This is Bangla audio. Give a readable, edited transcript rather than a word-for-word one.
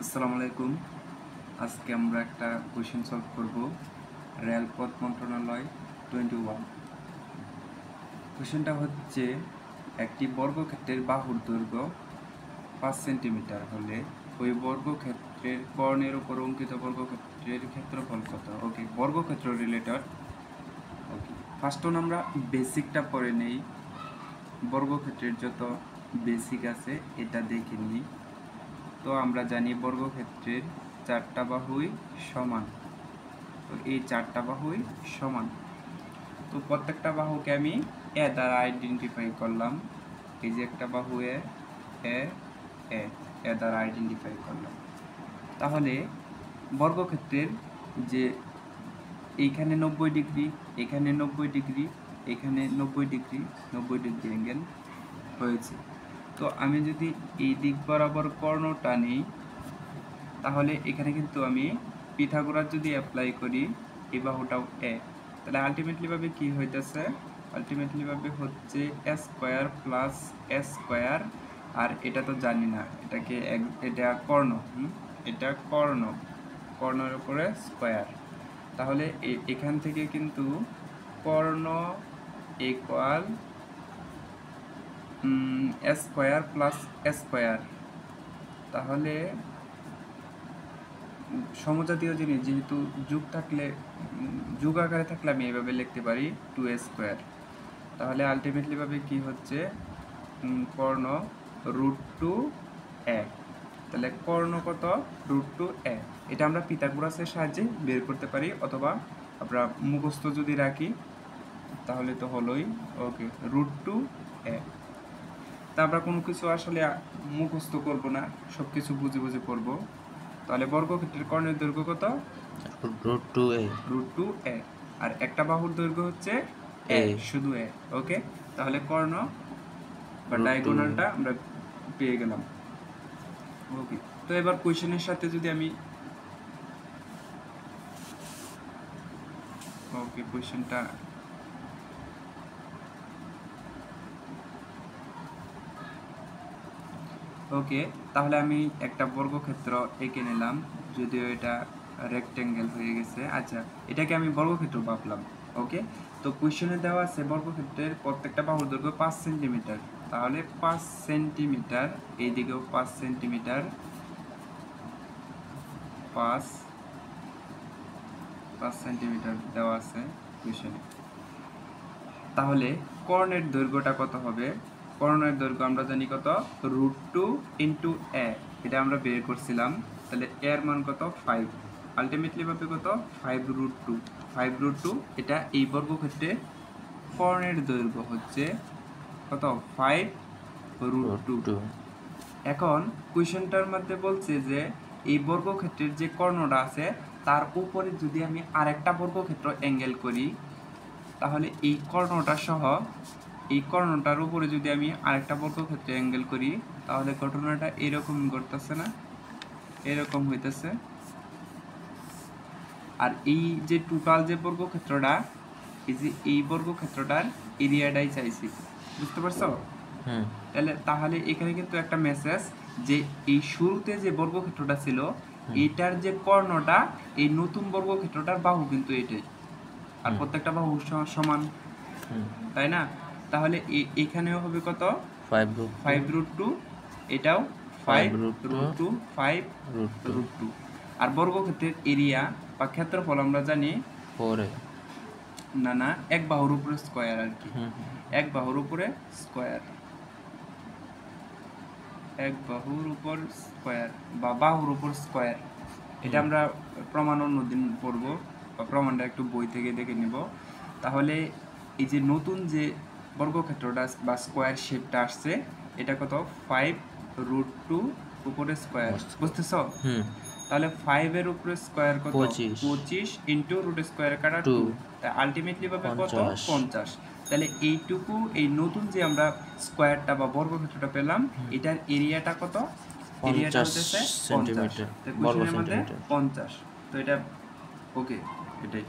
আসসালামু আলাইকুম। আজকে আমরা একটা কোশ্চেন সলভ করব। রেলপথ মন্ত্রণালয় 21। কোশ্চেনটা হচ্ছে, একটি বর্গক্ষেত্রের বাহুর দৈর্ঘ্য 5 সেন্টিমিটার হলে ওই বর্গক্ষেত্রের কর্ণের উপর অঙ্কিত বর্গক্ষেত্রের ক্ষেত্রফল কত? ওকে, বর্গক্ষেত্র রিলেটেড। ওকে, ফার্স্ট আমরা বেসিকটা পড়ে নেই। বর্গক্ষেত্রের যত বেসিক আছে এটা দেখে নিই। তো আমরা জানি বর্গক্ষেত্রের 4টা বাহুই সমান। তো এই 4টা বাহুই সমান। তো প্রত্যেকটা বাহুকে আমি এ দ্বারা আইডেন্টিফাই করলাম। এই যে একটা বাহু এ দ্বারা আইডেন্টিফাই করলাম। তাহলে বর্গক্ষেত্রের যে এইখানে 90 ডিগ্রি, এখানে 90 ডিগ্রি, এখানে 90 ডিগ্রি, 90 ডিগ্রি অ্যাঙ্গেল হয়েছে। তো আমি যদি এই দিক বরাবর কর্ণটা নিই, তাহলে এখানে কিন্তু আমি পিথাগোরাস যদি অ্যাপ্লাই করি, এই বাহুটাও এ, তাহলে আলটিমেটলি ভাবে কি হইতেছে? আলটিমেটলি ভাবে হচ্ছে এ স্কয়ার প্লাস এ স্কয়ার, আর এটা তো জানি না, এটাকে এটা কর্ণ, এটা কর্ণ, কর্ণের উপরে স্কয়ার। তাহলে এখান থেকে কিন্তু কর্ণ ইকুয়াল এ স্কয়ার প্লাস এ স্কয়ার। তাহলে সমজাতীয় জিনিস যেহেতু যোগ থাকলে, যোগ আকারে থাকলে আমি এভাবে লিখতে পারি 2a স্কয়ার। তাহলে আলটিমেটলি ভাবে কি হচ্ছে? কর্ণ √2a। তাহলে কর্ণ কত? √2a। এটা আমরা পিথাগোরাসের সাহায্যে বের করতে পারি, অথবা আমরা মুখস্থ যদি রাখি তাহলে তো হলোই। ওকে, √2a। তা আমরা কোনো কিছু আসলে মুখস্থ করব না, সব কিছু বুঝে বুঝে করবো। তাহলে বর্গক্ষেত্রের কর্ণের দৈর্ঘ্য কত? √2a। আর একটা বাহুর দৈর্ঘ্য হচ্ছে a, শুধু a। ওকে, তাহলে কর্ণ বা ডায়াগোনালটা আমরা পেয়ে গেলাম। ওকে, তো এবার কোশ্চেনের সাথে যদি আমি কোশ্চেনটা তাহলে আমি একটা বর্গক্ষেত্র এঁকে নিলাম, যদিও এটা রেক্টেঙ্গেল হয়ে গেছে। আচ্ছা, এটাকে আমি বর্গক্ষেত্র ভাবলাম। ওকে, তো কোশ্চেনে দেওয়া আছে বর্গক্ষেত্রের প্রত্যেকটা বাহুর দৈর্ঘ্য 5 সেন্টিমিটার। তাহলে 5 সেন্টিমিটার, এইদিকেও 5 সেন্টিমিটার, 5 সেন্টিমিটার দেওয়া আছে কোশ্চেনে। তাহলে কর্ণের দৈর্ঘ্যটা কত হবে? কর্ণের দৈর্ঘ্য আমরা জানি কত? √2 × a, এটা আমরা বের করছিলাম। তাহলে এর মান কত? 5। আলটিমেটলি পাবে কত? 5√2। 5√2, এটা এই বর্গক্ষেত্রে কর্ণের দৈর্ঘ্য হচ্ছে কত? 5√2। এখন কোশ্চেনটার মধ্যে বলছে যে এই বর্গক্ষেত্রের যে কর্ণটা আছে তার উপরে যদি আমি আরেকটা বর্গক্ষেত্র অ্যাঙ্গেল করি, তাহলে এই কর্ণটা সহ এই কর্ণটার উপরে যদি আমি আরেকটা বর্গক্ষেত্রে অ্যাঙ্গেল করি, তাহলে ঘটনাটা এরকম ঘটতেছে না? এরকম হইতেছে। আর এই যে টোটাল যে বর্গক্ষেত্রটা, এই যে এই বর্গক্ষেত্রটার এরিয়াটাই চাইছি, বুঝতে পারছো? তাহলে এখানে কিন্তু একটা মেসেজ যে এই শুরুতে যে বর্গক্ষেত্রটা ছিল এটার যে কর্ণটা, এই নতুন বর্গক্ষেত্রটার বাহু কিন্তু এটাই, আর প্রত্যেকটা বাহু সমান, তাই না? তাহলে এখানেও হবে কত? 5√2, এটাও 5√2, 5√2। আর বর্গক্ষেত্রের এরিয়া বা ক্ষেত্রফল আমরা জানি না, এক বাহুর উপরে স্কয়ার আর কি, এক বাহুর উপরে স্কয়ার, এক বাহুর উপর স্কয়ার বা বাহুর উপর স্কয়ার। এটা আমরা প্রমাণ অন্যদিন পড়ব, বা প্রমাণটা একটু বই থেকে দেখে নিব। তাহলে এই যে নতুন যে বর্গক্ষেত্রটা বা স্কয়ার শেপটা আসছে, এটা কত? 5√2 উপরে স্কয়ার, বুঝতেছ? তাহলে 5 এর উপরে স্কয়ার কত? 25 × রুট স্কয়ার কাটা 2, তাই আলটিমেটলি পাবে কত? 50। তাহলে এইটুকু, এই নতুন যে আমরা স্কয়ারটা বা বর্গক্ষেত্রটা পেলাম, এটার এরিয়াটা কত? এরিয়াটা হচ্ছে 50। তো কোশ্চেনের মধ্যে 50, তো এটা ওকে, এটাই।